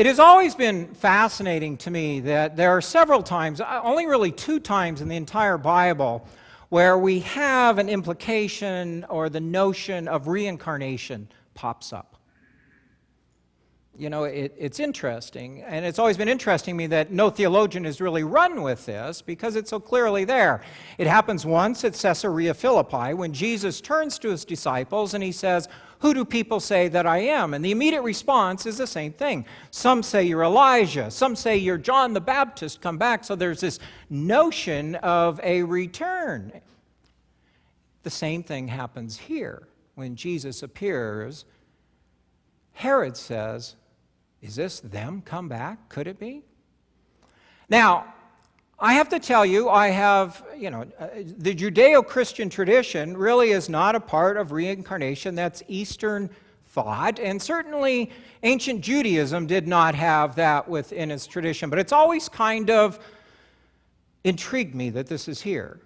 It has always been fascinating to me that there are several times, only really 2 times in the entire Bible, where we have an implication or the notion of reincarnation pops up. You know, it's interesting, and it's always been interesting to me that no theologian has really run with this because it's so clearly there. It happens once at Caesarea Philippi when Jesus turns to his disciples and he says, "Who do people say that I am?" And the immediate response is the same thing. Some say you're Elijah. Some say you're John the Baptist come back. So there's this notion of a return. The same thing happens here. When Jesus appears, Herod says, "Is this them come back? Could it be?" Now, I have to tell you, the Judeo-Christian tradition really is not a part of reincarnation. That's Eastern thought, and certainly ancient Judaism did not have that within its tradition, but it's always kind of intrigued me that this is here.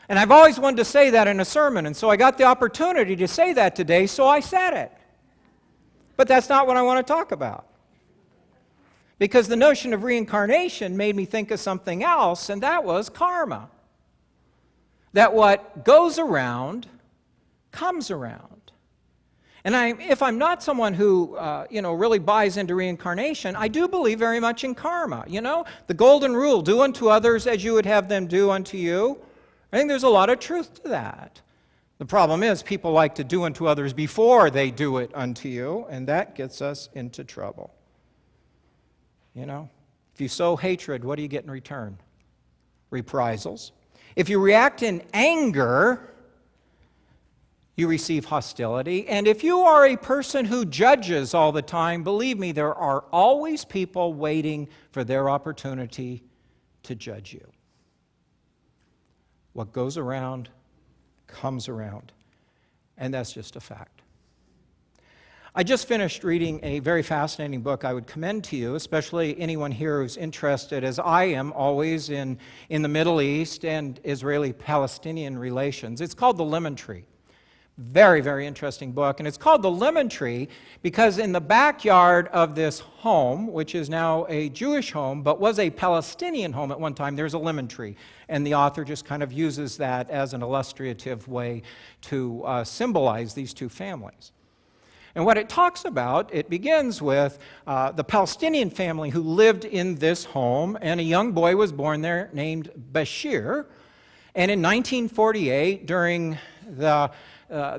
And I've always wanted to say that in a sermon, and so I got the opportunity to say that today, so I said it. But that's not what I want to talk about. Because the notion of reincarnation made me think of something else, and that was karma. That what goes around comes around. And if I'm not someone who really buys into reincarnation, I do believe very much in karma. You know, the golden rule, do unto others as you would have them do unto you. I think there's a lot of truth to that. The problem is people like to do unto others before they do it unto you, and that gets us into trouble. You know, if you sow hatred, what do you get in return? Reprisals. If you react in anger, you receive hostility. And if you are a person who judges all the time, believe me, there are always people waiting for their opportunity to judge you. What goes around comes around. And that's just a fact. I just finished reading a very fascinating book I would commend to you, especially anyone here who's interested, as I am always, in the Middle East and Israeli-Palestinian relations. It's called The Lemon Tree. Very, very interesting book. And it's called The Lemon Tree because in the backyard of this home, which is now a Jewish home, but was a Palestinian home at one time, there's a lemon tree. And the author just kind of uses that as an illustrative way to symbolize these two families. And what it talks about, it begins with the Palestinian family who lived in this home, and a young boy was born there named Bashir. And in 1948, during the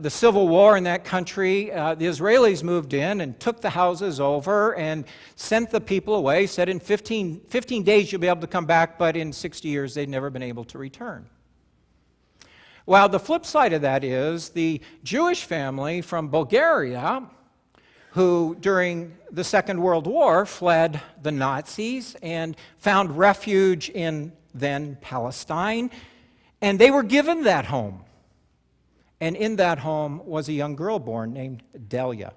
civil war in that country, the Israelis moved in and took the houses over and sent the people away, said in 15 days you'll be able to come back, but in 60 years they'd never been able to return. Well, the flip side of that is the Jewish family from Bulgaria, who during the Second World War fled the Nazis and found refuge in then Palestine, and they were given that home. And in that home was a young girl born named Delia.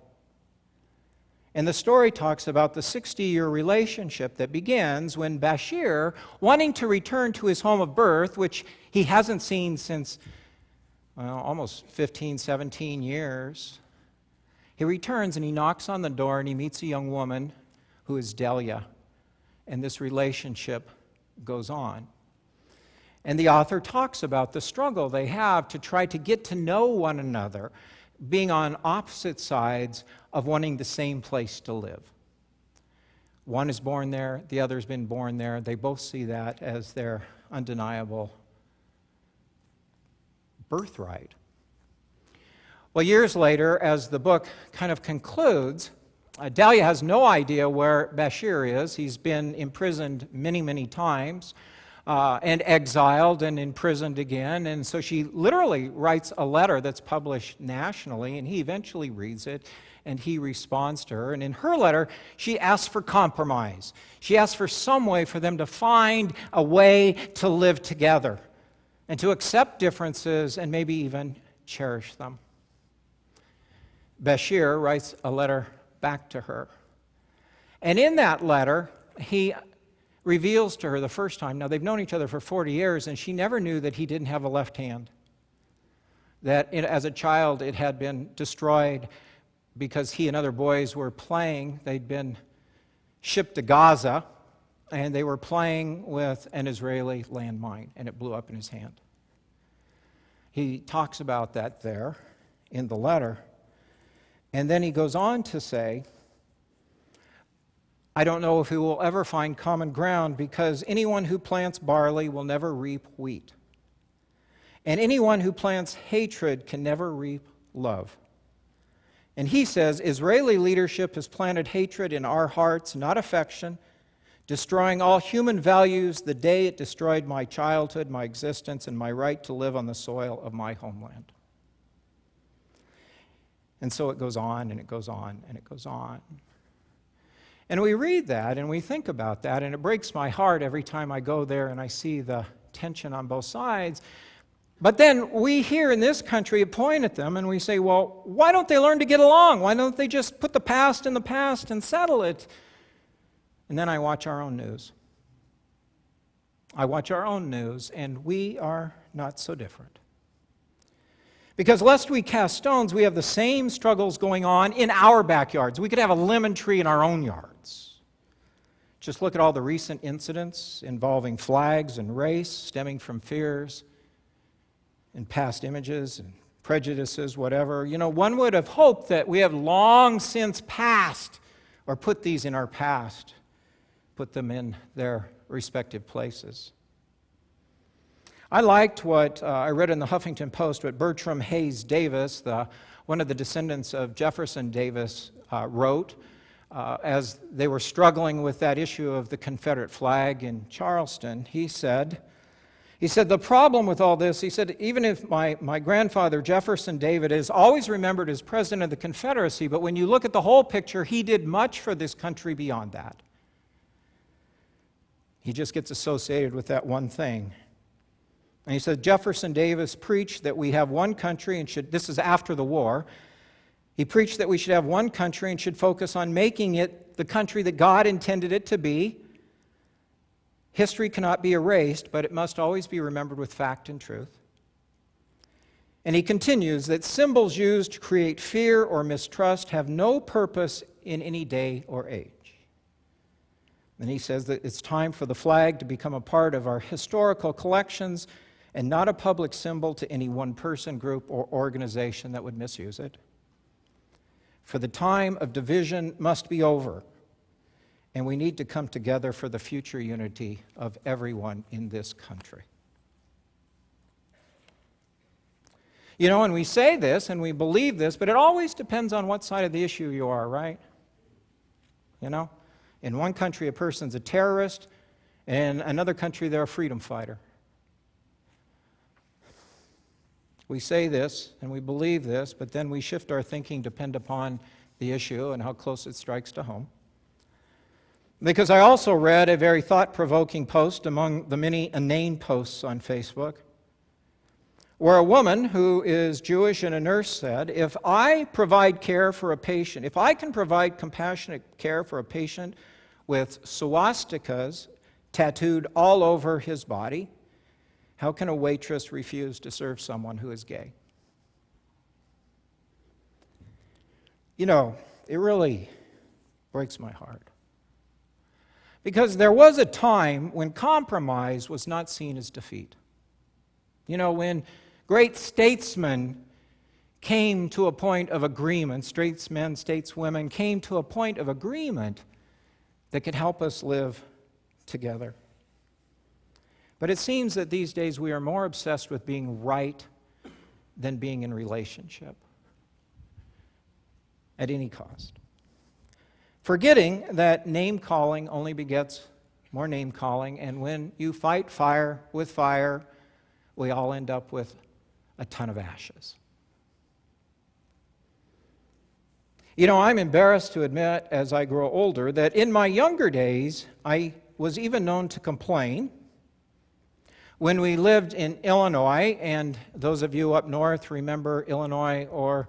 And the story talks about the 60-year relationship that begins when Bashir, wanting to return to his home of birth, which he hasn't seen since almost 15, 17 years, he returns and he knocks on the door and he meets a young woman who is Delia. And this relationship goes on. And the author talks about the struggle they have to try to get to know one another, being on opposite sides of wanting the same place to live. One is born there, the other's been born there. They both see that as their undeniable birthright. Well, years later, as the book kind of concludes, Delia has no idea where Bashir is. He's been imprisoned many, many times. And exiled and imprisoned again. And so she literally writes a letter that's published nationally, and he eventually reads it, and he responds to her. And in her letter, she asks for compromise. She asks for some way for them to find a way to live together and to accept differences and maybe even cherish them. Bashir writes a letter back to her. And in that letter, he reveals to her the first time, now they've known each other for 40 years, and she never knew that he didn't have a left hand. That as a child it had been destroyed because he and other boys were playing. They'd been ship to Gaza, and they were playing with an Israeli landmine, and it blew up in his hand. He talks about that there in the letter. And then he goes on to say, I don't know if we will ever find common ground, because anyone who plants barley will never reap wheat. And anyone who plants hatred can never reap love. And he says, Israeli leadership has planted hatred in our hearts, not affection, destroying all human values the day it destroyed my childhood, my existence, and my right to live on the soil of my homeland. And so it goes on, and it goes on, and it goes on. And we read that, and we think about that, and it breaks my heart every time I go there and I see the tension on both sides. But then we here in this country point at them, and we say, well, why don't they learn to get along? Why don't they just put the past in the past and settle it? And then I watch our own news. I watch our own news, and we are not so different. Because lest we cast stones, we have the same struggles going on in our backyards. We could have a lemon tree in our own yards. Just look at all the recent incidents involving flags and race, stemming from fears and past images and prejudices, whatever. You know, one would have hoped that we have long since passed or put these in our past, put them in their respective places. I liked what I read in the Huffington Post, what Bertram Hayes Davis, one of the descendants of Jefferson Davis, wrote as they were struggling with that issue of the Confederate flag in Charleston. He said, the problem with all this, he said, even if my grandfather, Jefferson Davis, is always remembered as president of the Confederacy, but when you look at the whole picture, he did much for this country beyond that. He just gets associated with that one thing. And he said, Jefferson Davis preached that we have one country and this is after the war, he preached that we should have one country and should focus on making it the country that God intended it to be. History cannot be erased, but it must always be remembered with fact and truth. And he continues that symbols used to create fear or mistrust have no purpose in any day or age. And he says that it's time for the flag to become a part of our historical collections and not a public symbol to any one person, group, or organization that would misuse it. For the time of division must be over, and we need to come together for the future unity of everyone in this country. You know, and we say this and we believe this, but it always depends on what side of the issue you are, right? You know? In one country, a person's a terrorist. In another country, they're a freedom fighter. We say this and we believe this, but then we shift our thinking depend upon the issue and how close it strikes to home. Because I also read a very thought-provoking post among the many inane posts on Facebook, where a woman who is Jewish and a nurse said, if I provide care for a patient, if I can provide compassionate care for a patient with swastikas tattooed all over his body, how can a waitress refuse to serve someone who is gay? You know, it really breaks my heart. Because there was a time when compromise was not seen as defeat. You know, when great statesmen came to a point of agreement, statesmen, stateswomen came to a point of agreement that could help us live together. But it seems that these days we are more obsessed with being right than being in relationship at any cost. Forgetting that name-calling only begets more name-calling, and when you fight fire with fire, we all end up with a ton of ashes. You know, I'm embarrassed to admit, as I grow older, that in my younger days, I was even known to complain. When we lived in Illinois, and those of you up north remember Illinois or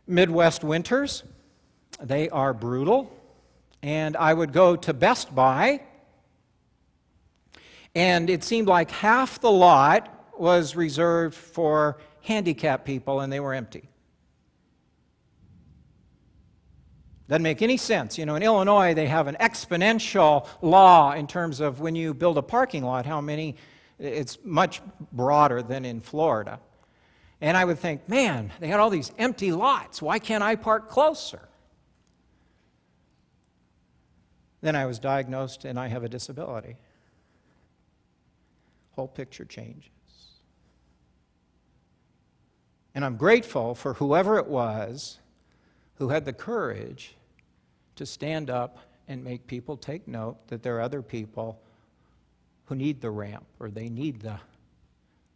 Midwest winters, they are brutal. And I would go to Best Buy, and it seemed like half the lot was reserved for handicapped people, and they were empty. Doesn't make any sense. In Illinois, they have an exponential law in terms of when you build a parking lot, it's much broader than in Florida. And I would think, man, they had all these empty lots. Why can't I park closer? Then I was diagnosed and I have a disability. Whole picture changes. And I'm grateful for whoever it was who had the courage to stand up and make people take note that there are other people who need the ramp or they need the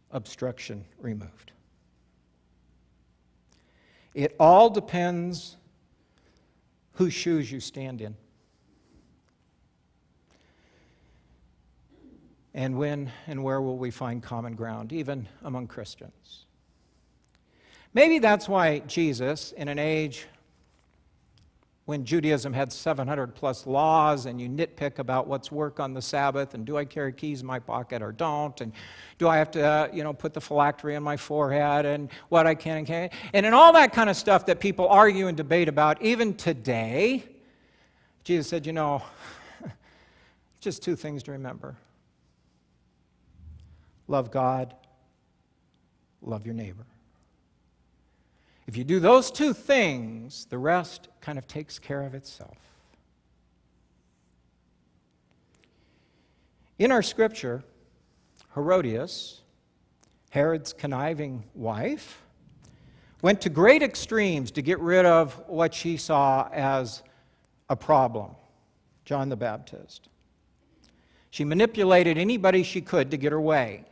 obstruction removed. It all depends whose shoes you stand in. And when and where will we find common ground, even among Christians? Maybe that's why Jesus, in an age when Judaism had 700 plus laws and you nitpick about what's work on the Sabbath and do I carry keys in my pocket or don't, and do I have to put the phylactery on my forehead and what I can and can't, and in all that kind of stuff that people argue and debate about, even today, Jesus said, just two things to remember. Love God, love your neighbor. If you do those two things, the rest kind of takes care of itself. In our scripture, Herodias, Herod's conniving wife, went to great extremes to get rid of what she saw as a problem, John the Baptist. She manipulated anybody she could to get her way,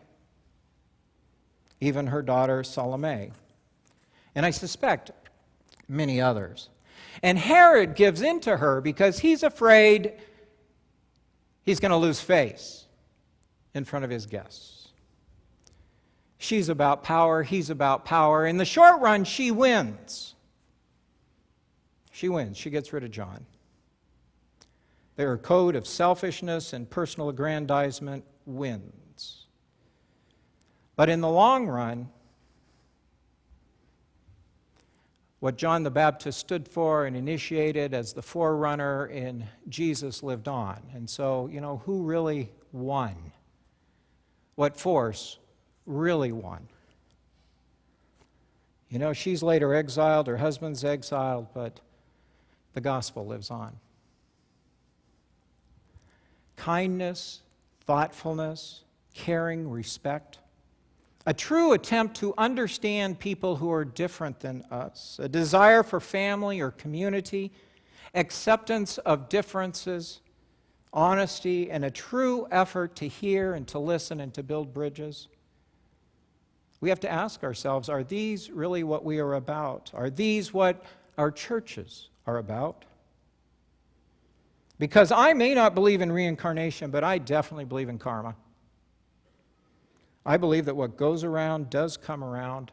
even her daughter Salome. And I suspect many others. And Herod gives in to her because he's afraid he's going to lose face in front of his guests. She's about power, he's about power. In the short run, she wins. She wins. She gets rid of John. Their code of selfishness and personal aggrandizement wins. But in the long run, what John the Baptist stood for and initiated as the forerunner in Jesus lived on. And so, who really won? What force really won? She's later exiled, her husband's exiled, but the gospel lives on. Kindness, thoughtfulness, caring, respect. A true attempt to understand people who are different than us, a desire for family or community, acceptance of differences, honesty, and a true effort to hear and to listen and to build bridges. We have to ask ourselves, are these really what we are about? Are these what our churches are about? Because I may not believe in reincarnation, but I definitely believe in karma. I believe that what goes around does come around.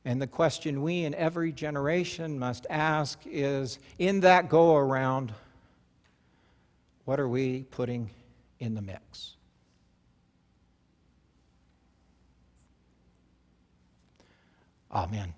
And the question we in every generation must ask is, in that go-around, what are we putting in the mix? Amen.